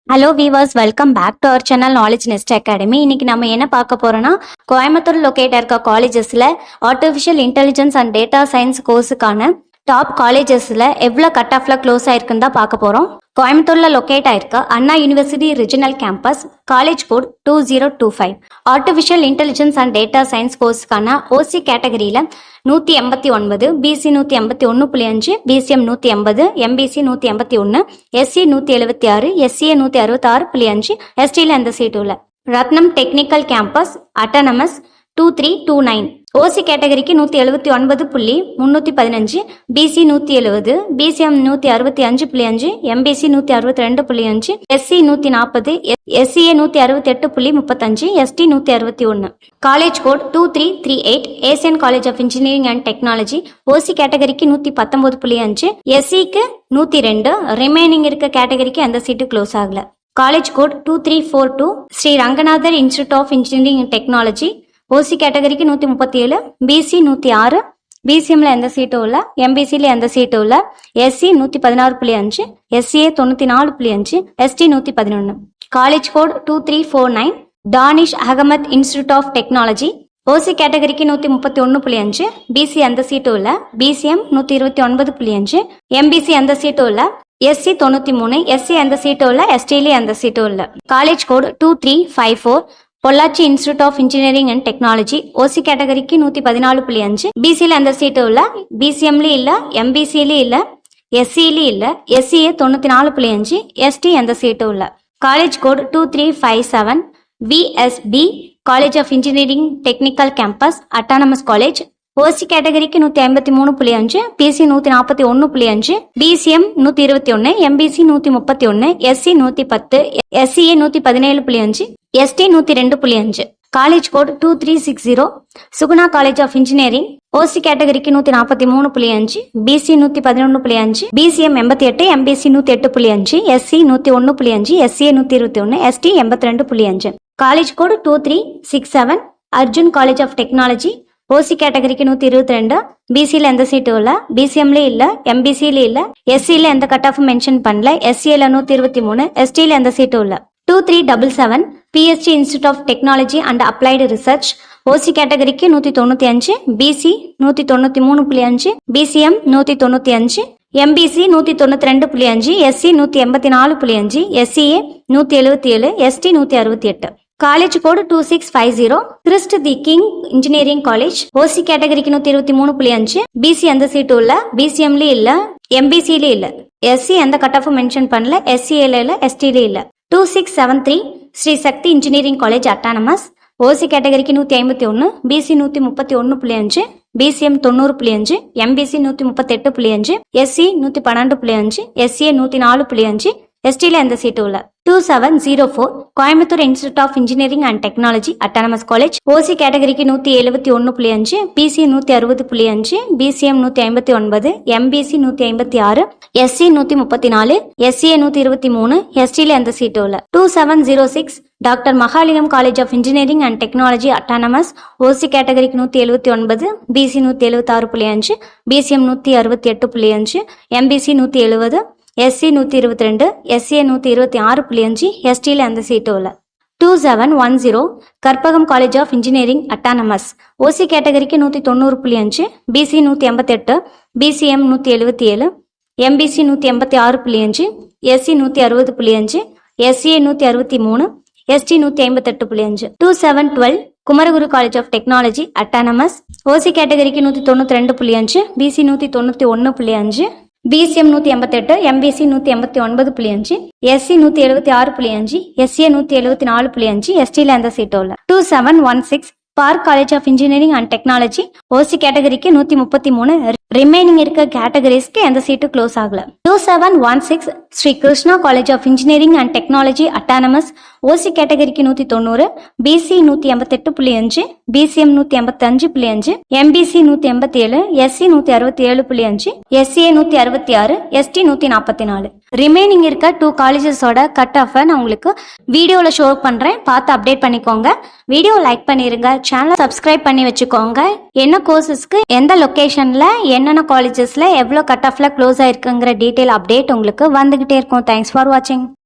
Hello viewers, welcome back to our channel knowledge nest academy. இன்னைக்கு நம்ம என்ன பார்க்க போறோம்னா, கோயம்புத்தூர் லொக்கேட் இருக்க காலேஜஸ்ல artificial intelligence and data science கோர்ஸுக்கான டாப் காலேஜஸ்ல எவ்வளோ கட் ஆஃப்ல க்ளோஸ் ஆயிருக்குன்னு தான் பார்க்க போறோம். கோயம்புத்தூர்ல லொக்கேட் ஆயிருக்க Anna university regional campus, college code 2025. Artificial intelligence and data science கோர்ஸுக்கான ஓசி கேட்டகரியில 189, BC 181.5, BCM 180, MBC 181, SC 176, SCA 166.5, எஸ்டியில் எந்த சீட்டும் இல்லை. Rathinam technical campus autonomous 2329. OC கேட்டகரிக்கு 179.315, BC 170, BCM 165.5, MBC 162.5, SC 140, SCA 168.35, ST 161. College code 2338, Asian college of engineering and technology. OC கேட்டகரிக்கு 119.5, எஸ்சிக்கு 102, remaining இருக்க கேட்டகரிக்கு அந்த சீட்டு க்ளோஸ் ஆகல. College code 2342, Sri Ranganathar institute of engineering and technology. OC கேட்டகரிக்கு 137, பிசி 106, பிசிஎம்ல எந்த சீட்டும் இல்லை, எம்பிசில எந்த சீட்டும் இல்லை, SC 116.5, SCA 94.5, ST 111. College code 2349, Danish Ahmed institute of technology. OC கேட்டகரிக்கு 131.5, பிசி எந்த சீட்டும் இல்லை, பிசிஎம் 129.5, எம்பிசி எந்த சீட்டும் இல்லை, எஸ்சி 93, எஸ்சி எந்த சீட்டும் இல்லை, எஸ்டில எந்த சீட்டும் இல்லை. College code 2354, Pollachi institute of engineering and technology. OC கேட்டகரிக்கு 114.5, பிசியில் எந்த சீட்டும் இல்லை, பிசிஎம்லேயும் இல்லை, எம்பிசிலையும் இல்லை, எஸ்சிலையும் இல்லை, எஸ்சிஏ 94.5, எஸ்டி எந்த சீட்டும் இல்லை. College code 2357, VSB college of engineering technical campus autonomous college. OC கேட்டகரிக்கு 153.5, BC 141.5, BCM 121, MBC 131, SC 110, SCA 117.5, ST 102.5. College code 2360, Suguna college of engineering. OC கேட்டகரிக்கு 143.5, BC 111.5, BCM 88, MBC 108.5, SC 101.5, SCA 121, ST 82.5. College code 2367, Arjun college of technology. OC கேட்டகரிக்கு 122, பிசியில் எந்த சீட்டும் இல்லை, பிசிஎம்லேயும் இல்லை, எம்பிசியில இல்லை, எஸ்சியில் எந்த கட் ஆஃப் மென்ஷன் பண்ணல, எஸ்சியில் 123, எஸ்டியில் எந்த சீட்டும் இல்லை. 2377, PSG institute of technology and applied research. OC கேட்டகரிக்கு 195, BC 193.5, BCM 195, MBC 192.5, SC 184.5, SCA 177, ST 168. College code 2650, Christ the king engineering college. OC கேட்டகரிக்கு 123.5, பிசி எந்த சீட்டும் இல்ல, பிசிஎம்லயும் இல்ல, எம்பிசிலயும் இல்ல, எஸ்சி எந்த கட் ஆஃப் மென்ஷன் பண்ணல, எஸ்சிஏல இல்ல, எஸ்டில இல்ல. 2673, Sri Sakthi engineering college autonomous. OC கேட்டகரிக்கு 151, BC 131.5, BCM 90.5, MBC 138.5, SC 112.5, SCA 104.5, எஸ்டில எந்த சீட்டும் இல்ல. 2704, Coimbatore institute of engineering and technology autonomous college. OC கேட்டகரிக்கு 171.5, BC 160.5, BCM 159, MBC 156, SC 134, SCA 123, எஸ்டில எந்த சீட்டும் இல்ல. 2706, doctor Mahalingam college of engineering and technology autonomous. OC கேட்டகரிக்கு 179, BC 176.5, BCM 168.5, MBC 170, SC 122, SCA 126.5, எஸ்டியில் எந்த சீட்டும் இல்லை. 2710, Karpagam college of engineering autonomous. OC கேட்டகரிக்கு 190.5, BC 188, BCM 177, MBC 186.5, SC 160.5, SCA 163, ST 158.5. 2712, Kumaraguru college of technology autonomous. OC கேட்டகரிக்கு 192.5, BC 191.5, BCM 188, MBC 189.5, SC 176.5, SCA 174.5, எஸ்டியில் எந்த சீட்டும் இல்லை. 2716, Park college of engineering and technology. OC கேட்டகரிக்கு 133, ரிமைனிங் இருக்க கேட்டகரிஸ்க்கு எந்த சீட்டு க்ளோஸ் ஆகல. 2716, Sri Krishna college of engineering and technology autonomous. OC கேட்டகரிக்கு 190, BC 188.5, BCM 185.5, MBC 187, SC 167.5, SCA 166, ST 144. Remaining இருக்க 2 காலேஜஸோட கட் ஆஃப் நான் உங்களுக்கு வீடியோவில் ஷோ பண்றேன், பார்த்து அப்டேட் பண்ணிக்கோங்க. வீடியோ லைக் பண்ணிருங்க, சேனலை சப்ஸ்கிரைப் பண்ணி வச்சுக்கோங்க. என்ன கோர்சஸ்க்கு எந்த லொகேஷன்ல என்னென்ன காலேஜஸ்ல எவ்வளோ கட் ஆஃப்ல க்ளோஸ் ஆயிருக்குங்கிற டீட்டெயில் அப்டேட் உங்களுக்கு வந்துகிட்டே இருக்கும். தேங்க்ஸ் ஃபார் வாட்சிங்.